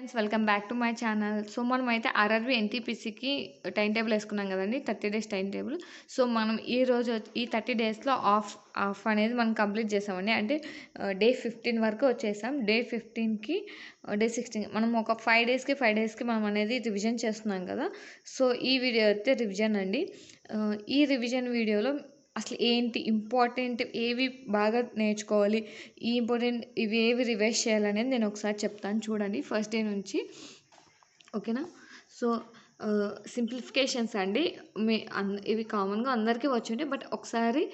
Friends welcome back to my channel. So మనమైతే RRB ఎన్‌టీపీసీకి time table వేసుకున్నాం కదండీ! 30 days time table. So మనం ఈ 30 డేస్‌లో హాఫ్ అనేది మనం కంప్లీట్ చేసామండి. అంటే డే 15 వరకు వచ్చేసాం. డే 15కి డే 16 మనం ఒక 5 డేస్‌కి మనం అనేది రివిజన్ చేస్తున్నాం కదా! సో ఈ వీడియో అయితే రివిజన్ అండి. ఈ రివిజన్ వీడియోలో అసలు ఏంటి ఇంపార్టెంట్ ఏవి బాగా నేర్చుకోవాలి, ఈ ఇంపార్టెంట్ ఇవి ఏవి రివైజ్ చేయాలనేది నేను ఒకసారి చెప్తాను చూడండి ఫస్ట్ డే నుంచి. ఓకేనా? సో సింప్లిఫికేషన్స్ అండి. ఇవి కామన్గా అందరికీ వచ్చుంటాయి. బట్ ఒకసారి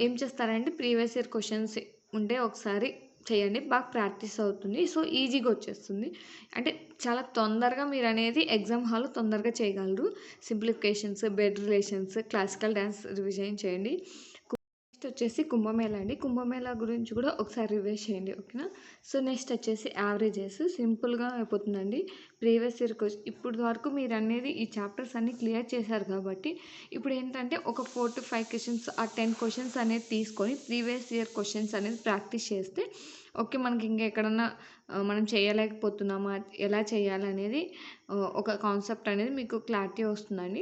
ఏం చేస్తారంటే ప్రీవియస్ ఇయర్ క్వశ్చన్స్ ఉంటే ఒకసారి చేయండి, బాగా ప్రాక్టీస్ అవుతుంది. సో ఈజీగా వచ్చేస్తుంది. అంటే చాలా తొందరగా మీరు అనేది ఎగ్జామ్ హాల్లో తొందరగా చేయగలరు. Simplifications, bed relations, classical dance revision చేయండి. నెక్స్ట్ వచ్చేసి కుంభమేళా అండి. కుంభమేళా గురించి కూడా ఒకసారి రివైజ్ చేయండి. ఓకేనా? సో నెక్స్ట్ వచ్చేసి యావరేజెస్ సింపుల్గా అయిపోతుందండి. ప్రీవియస్ ఇయర్ ఇప్పుడు వరకు మీరు అనేది ఈ చాప్టర్స్ అన్నీ క్లియర్ చేశారు కాబట్టి ఇప్పుడు ఏంటంటే ఒక 4 to 5 క్వశ్చన్స్ ఆ 10 క్వశ్చన్స్ అనేది తీసుకొని ప్రీవియస్ ఇయర్ క్వశ్చన్స్ అనేది ప్రాక్టీస్ చేస్తే ఓకే, మనకి ఇంకా ఎక్కడన్నా మనం చేయలేకపోతున్నామా, ఎలా చేయాలనేది ఒక కాన్సెప్ట్ అనేది మీకు క్లారిటీ వస్తుందండి.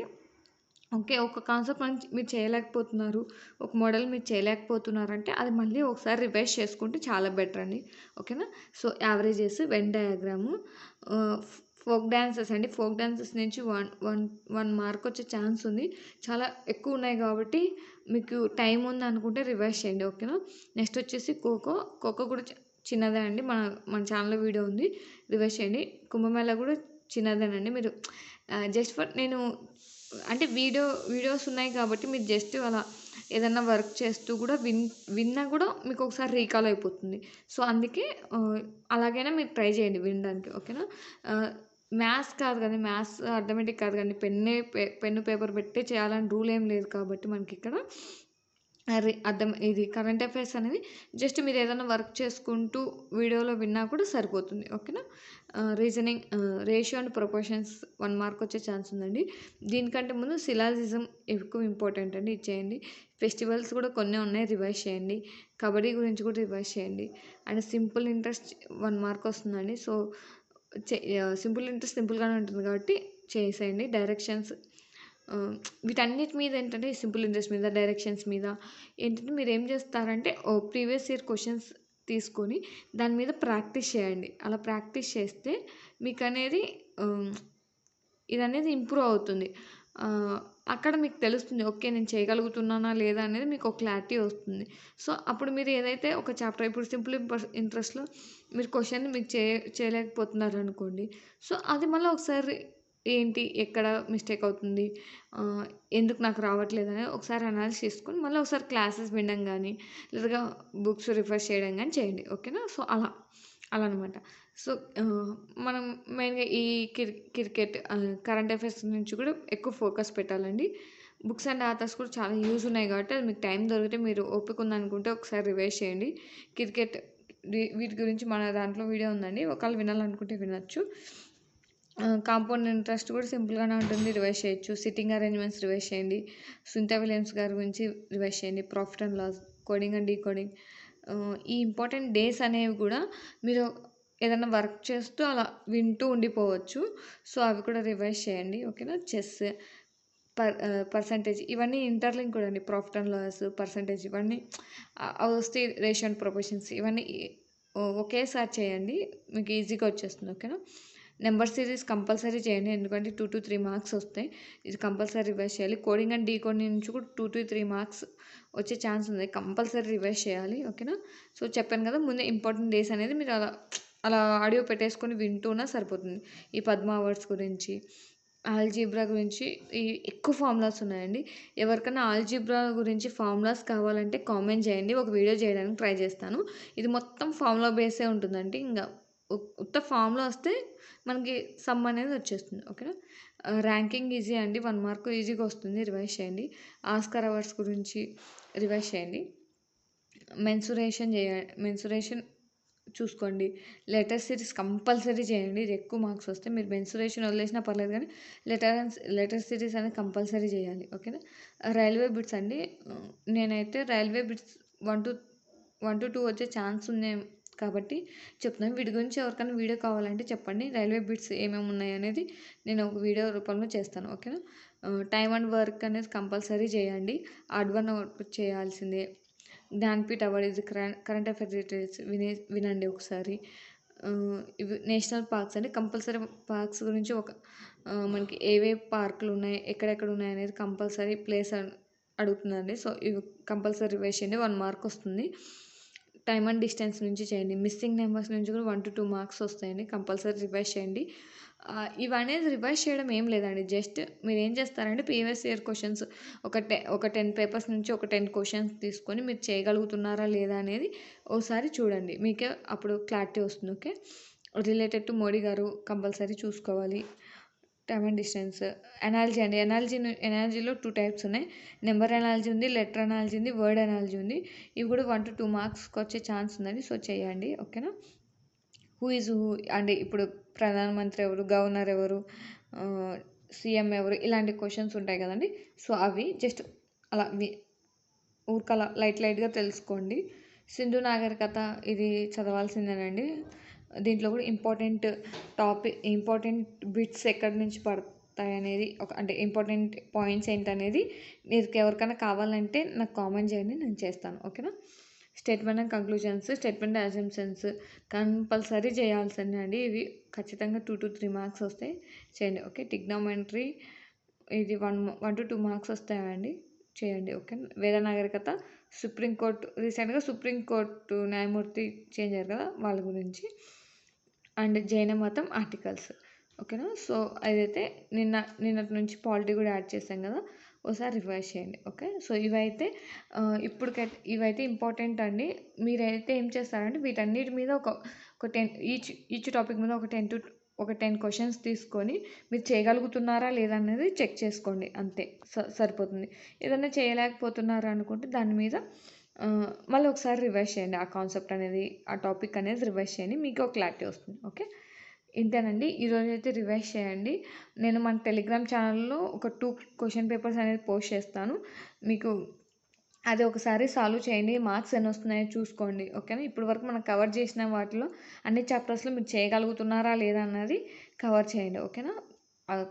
ఓకే, ఒక కాన్సెప్ట్ మీరు చేయలేకపోతున్నారు, ఒక మోడల్ మీరు చేయలేకపోతున్నారంటే అది మళ్ళీ ఒకసారి రివైజ్ చేసుకుంటే చాలా బెటర్ అండి. ఓకేనా? So averages, when diagram, folk dances అండి. ఫోక్ డాన్సెస్ నుంచి వన్ మార్క్ వచ్చే ఛాన్స్ ఉంది. చాలా ఎక్కువ ఉన్నాయి కాబట్టి మీకు టైం ఉంది అనుకుంటే రివైజ్ చేయండి. ఓకేనా? నెక్స్ట్ వచ్చేసి ఖోఖో. ఖోఖో కూడా చిన్నదే అండి. మన ఛానల్లో వీడియో ఉంది, రివైజ్ చేయండి. కుంభమేళా కూడా చిన్నదేనండి. మీరు జస్ట్ ఫర్ నేను అంటే వీడియోస్ ఉన్నాయి కాబట్టి మీరు జస్ట్ అలా ఏదన్నా వర్క్ చేస్తూ కూడా విన్నా కూడా మీకు ఒకసారి రీకాల్ అయిపోతుంది. సో అందుకే అలాగైనా మీరు ట్రై చేయండి వినడానికి. ఓకేనా? మ్యాథ్స్ కాదు కానీ మ్యాథ్స్ అర్థమెటిక్ కాదు కానీ పెన్ను పేపర్ పెట్టే చేయాలని రూల్ ఏం లేదు కాబట్టి మనకి ఇక్కడ ఇది కరెంట్ అఫైర్స్ అనేది జస్ట్ మీరు ఏదైనా వర్క్ చేసుకుంటూ వీడియోలో విన్నా కూడా సరిపోతుంది. ఓకేనా? Reasoning, ratio and proportions 1 mark వచ్చే ఛాన్స్ ఉందండి. దీనికంటే ముందు సిలాజిజం ఎక్కువ ఇంపార్టెంట్ అండి, ఇచ్చేయండి. ఫెస్టివల్స్ కూడా కొన్ని ఉన్నాయి, రివైజ్ చేయండి. కబడ్డీ గురించి కూడా రివైజ్ చేయండి. అండ్ సింపుల్ ఇంట్రెస్ట్ 1 మార్క్ వస్తుందండి. సో సింపుల్ ఇంట్రెస్ట్ సింపుల్గానే ఉంటుంది కాబట్టి చేసేయండి. డైరెక్షన్స్, వీటన్నిటి మీద ఏంటంటే సింపుల్ ఇంట్రెస్ట్ మీద, డైరెక్షన్స్ మీద ఏంటంటే మీరు ఏం చేస్తారంటే ప్రీవియస్ ఇయర్ క్వశ్చన్స్ తీసుకొని దాని మీద ప్రాక్టీస్ చేయండి. అలా ప్రాక్టీస్ చేస్తే మీకు అనేది ఇదనేది ఇంప్రూవ్ అవుతుంది. అక్కడ మీకు తెలుస్తుంది ఓకే, నేను చేయగలుగుతున్నానా లేదా అనేది మీకు ఒక క్లారిటీ వస్తుంది. సో అప్పుడు మీరు ఏదైతే ఒక చాప్టర్ ఇప్పుడు సింపుల్ ఇంట్రెస్ట్‌లో మీరు క్వశ్చన్ మీకు చేయలేకపోతున్నారు అనుకోండి. సో అది మళ్ళీ ఒకసారి ఏంటి, ఎక్కడ మిస్టేక్ అవుతుంది, ఎందుకు నాకు రావట్లేదని ఒకసారి అనాలిసిస్ చేసుకొని మళ్ళీ ఒకసారి క్లాసెస్ వినడం కానీ లేదా బుక్స్ రిఫర్ చేయడం కానీ చేయండి. ఓకేనా? సో అలా అనమాట. సో మనం మెయిన్గా ఈ క్రికెట్, కరెంట్ అఫైర్స్ నుంచి కూడా ఎక్కువ ఫోకస్ పెట్టాలండి. బుక్స్ అండ్ ఆథర్స్ కూడా చాలా యూజ్ ఉన్నాయి కాబట్టి అది మీకు టైం దొరికితే మీరు ఓపిక ఉందనుకుంటే ఒకసారి రివైజ్ చేయండి. క్రికెట్ వీటి గురించి మన దాంట్లో వీడియో ఉందండి, ఒకవేళ వినాలనుకుంటే వినొచ్చు. కాంపౌండ్ ఇంట్రెస్ట్ కూడా సింపుల్గానే ఉంటుంది, రివైజ్ చేయొచ్చు. సిట్టింగ్ అరేంజ్మెంట్స్ రివైజ్ చేయండి. సునీతా విలియమ్స్ గారి గురించి రివైజ్ చేయండి. Profit and loss, coding and decoding. ఈ ఇంపార్టెంట్ డేస్ అనేవి కూడా మీరు ఏదైనా వర్క్ చేస్తూ అలా వింటూ ఉండిపోవచ్చు. సో అవి కూడా రివైజ్ చేయండి. ఓకేనా? చెస్, పర్సంటేజ్ ఇవన్నీ ఇంటర్లింక్ కూడా అండి. ప్రాఫిట్ అండ్ లాస్, పర్సంటేజ్ ఇవన్నీ అవి వస్తే రేషియో అండ్ ప్రొపోర్షన్స్ ఇవన్నీ ఒకేసారి చేయండి, మీకు ఈజీగా వచ్చేస్తుంది. ఓకేనా? నెంబర్ సిరీస్ కంపల్సరీ చేయండి, ఎందుకంటే 2 to 3 మార్క్స్ వస్తాయి. ఇది కంపల్సరీ రివైజ్ చేయాలి. కోడింగ్ అండ్ డీకోడింగ్ నుంచి కూడా 2 to 3 మార్క్స్ వచ్చే ఛాన్స్ ఉంది, కంపల్సరీ రివైజ్ చేయాలి. ఓకేనా? సో చెప్పాను కదా, ముందే ఇంపార్టెంట్ డేస్ అనేది మీరు అలా ఆడియో పెట్టేసుకొని వింటూనా సరిపోతుంది. ఈ పద్మ అవార్డ్స్ గురించి, ఆల్జీబ్రా గురించి ఎక్కువ ఫార్ములాస్ ఉన్నాయండి. ఎవరికైనా ఆల్జీబ్రా గురించి ఫార్ములాస్ కావాలంటే కామెంట్ చేయండి, ఒక వీడియో చేయడానికి ట్రై చేస్తాను. ఇది మొత్తం ఫార్ములా బేసే ఉంటుందండి. ఇంకా ఉత్త ఫామ్లో వస్తే మనకి సమ్ అనేది వచ్చేస్తుంది. ఓకేనా? ర్యాంకింగ్ ఈజీ అండి, 1 మార్క్ ఈజీగా వస్తుంది, రివైజ్ చేయండి. ఆస్కార్ అవార్డ్స్ గురించి రివైజ్ చేయండి. మెన్సురేషన్ చూసుకోండి. లెటర్ సిరీస్ కంపల్సరీ చేయండి, ఇది ఎక్కువ మార్క్స్ వస్తాయి. మీరు మెన్సురేషన్ వదిలేసినా పర్లేదు కానీ లెటర్ సిరీస్ అనేది కంపల్సరీ చేయాలి. ఓకేనా? రైల్వే బిట్స్ అండి. నేనైతే రైల్వే బిట్స్ 1 to 2 వచ్చే ఛాన్స్ కాబట్టి చెప్తున్నాను. వీటి గురించి ఎవరికైనా వీడియో కావాలంటే చెప్పండి. రైల్వే బిట్స్ ఏమేమి ఉన్నాయనేది నేను ఒక వీడియో రూపంలో చేస్తాను. ఓకేనా? టైమ్ అండ్ వర్క్ అనేది కంపల్సరీ చేయండి. హార్డ్ వర్క్ చేయాల్సిందే. జ్ఞాన్పీఠ్ అవార్డ్ ఇది కరెంట్ అఫైర్స్ డీటెయిల్స్ వినండి ఒకసారి. ఇవి నేషనల్ పార్క్స్ అండి. కంపల్సరీ పార్క్స్ గురించి మనకి ఏవే పార్కులు ఉన్నాయి, ఎక్కడెక్కడ ఉన్నాయి అనేది కంపల్సరీ ప్లేస్ అడుగుతుందండి. సో ఇవి కంపల్సరీ రివైజ్ చేయండి. 1 మార్క్ వస్తుంది. టైమ్ అండ్ డిస్టెన్స్ నుంచి చేయండి. మిస్సింగ్ నెంబర్స్ నుంచి కూడా 1 to 2 మార్క్స్ వస్తాయండి. కంపల్సరీ రివైజ్ చేయండి. ఇవనేది రివైజ్ చేయడం ఏం లేదండి. జస్ట్ మీరు ఏం చేస్తారంటే ప్రీవియస్ ఇయర్ క్వశ్చన్స్ ఒక 10 పేపర్స్ నుంచి ఒక 10 క్వశ్చన్స్ తీసుకొని మీరు చేయగలుగుతున్నారా లేదా అనేది ఒకసారి చూడండి. మీకే అప్పుడు క్లారిటీ వస్తుంది. ఓకే? రిలేటెడ్ టు మోడీ గారు కంపల్సరీ చూసుకోవాలి. Time and distance. ఎనాలజీ అండి. ఎనాలజీలో 2 టైప్స్ ఉన్నాయి. నెంబర్ ఎనాలజీ ఉంది, లెటర్ ఎనాలజీ ఉంది, వర్డ్ ఎనాలజీ ఉంది. ఇవి కూడా 1 to 2 మార్క్స్కి వచ్చే ఛాన్స్ ఉందండి. సో చేయండి. ఓకేనా? హూ అంటే ఇప్పుడు ప్రధానమంత్రి ఎవరు, గవర్నర్ ఎవరు, సీఎం ఎవరు, ఇలాంటి క్వశ్చన్స్ ఉంటాయి కదండి. సో అవి జస్ట్ అలా ఊరికలా లైట్గా తెలుసుకోండి. సింధు నాగరికత ఇది చదవాల్సిందేనండి. దీంట్లో కూడా ఇంపార్టెంట్ బిట్స్ ఎక్కడి నుంచి పడతాయి అనేది అంటే ఇంపార్టెంట్ పాయింట్స్ ఏంటనేది మీకు ఎవరికైనా కావాలంటే నాకు కామెంట్ చేయండి, నేను చేస్తాను. ఓకేనా? Statement and conclusions, statement assumptions compulsory చేయాల్సిందే అండి. ఇవి ఖచ్చితంగా 2 to 3 మార్క్స్ వస్తాయి. చేయండి. ఓకే? ట్రిగ్నోమెట్రీ ఇది 1 to 2 మార్క్స్ వస్తాయండి. చేయండి. ఓకే? వేద నాగరికత రీసెంట్గా సుప్రీంకోర్టు న్యాయమూర్తి చేంజ్ అయ్యారు కదా, వాళ్ళ గురించి. అండ్ జైన మతం ఆర్టికల్స్. ఓకేనా? సో అదైతే నిన్నటి నుంచి పాలిటీ కూడా యాడ్ చేశాం కదా, ఒకసారి రివైజ్ చేయండి. ఓకే? సో ఇవైతే ఇంపార్టెంట్ అండి. మీరైతే ఏం చేస్తారంటే వీటన్నిటి మీద ఒక 10 ఈచ్ టాపిక్ మీద ఒక 10 క్వశ్చన్స్ తీసుకొని మీరు చేయగలుగుతున్నారా లేదా అనేది చెక్ చేసుకోండి. అంతే సరిపోతుంది. ఏదైనా చేయలేకపోతున్నారా అనుకుంటే దాని మీద మళ్ళీ ఒకసారి రివైజ్ చేయండి. ఆ కాన్సెప్ట్ అనేది, ఆ టాపిక్ అనేది రివైజ్ చేయండి. మీకు ఒక క్లారిటీ వస్తుంది. ఓకే? ఇంతేనండి. ఈరోజు అయితే రివైజ్ చేయండి. నేను మన టెలిగ్రామ్ ఛానల్లో ఒక 2 క్వశ్చన్ పేపర్స్ అనేది పోస్ట్ చేస్తాను. మీకు అది ఒకసారి సాల్వ్ చేయండి. మార్క్స్ ఎన్ని వస్తున్నాయో చూసుకోండి. ఓకేనా? ఇప్పటి వరకు మనం కవర్ చేసిన వాటిలో అన్ని చాప్టర్స్లో మీరు చేయగలుగుతున్నారా లేదా అన్నది కవర్ చేయండి. ఓకేనా?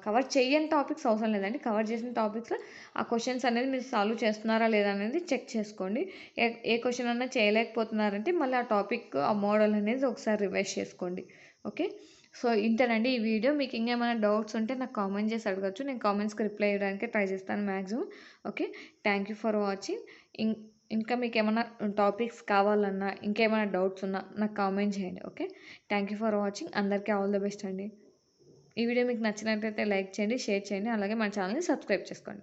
కవర్ చేయని టాపిక్స్ అవసరం లేదండి. కవర్ చేసిన టాపిక్స్లో ఆ క్వశ్చన్స్ అనేది మీరు సాల్వ్ చేస్తున్నారా లేదా అనేది చెక్ చేసుకోండి. ఏ క్వశ్చన్ అన్నా చేయలేకపోతున్నారంటే మళ్ళీ ఆ టాపిక్, ఆ మోడల్ అనేది ఒకసారి రివైజ్ చేసుకోండి. ఓకే? సో ఇంతేనండి ఈ వీడియో. మీకు ఇంకేమైనా డౌట్స్ ఉంటే నాకు కామెంట్ చేసి అడగచ్చు. నేను కామెంట్స్కి రిప్లై ఇవ్వడానికి ట్రై చేస్తాను maximum. Okay? Thank you for watching. ఇంకా మీకు ఏమైనా టాపిక్స్ కావాలన్నా, ఇంకేమైనా డౌట్స్ ఉన్నా నాకు కామెంట్ చేయండి. Okay? Thank you for watching. అందరికీ ఆల్ ద బెస్ట్ అండి. ఈ వీడియో మీకు నచ్చినట్లయితే లైక్ చేయండి, షేర్ చేయండి, అలాగే మన ఛానల్ని సబ్స్క్రైబ్ చేసుకోండి.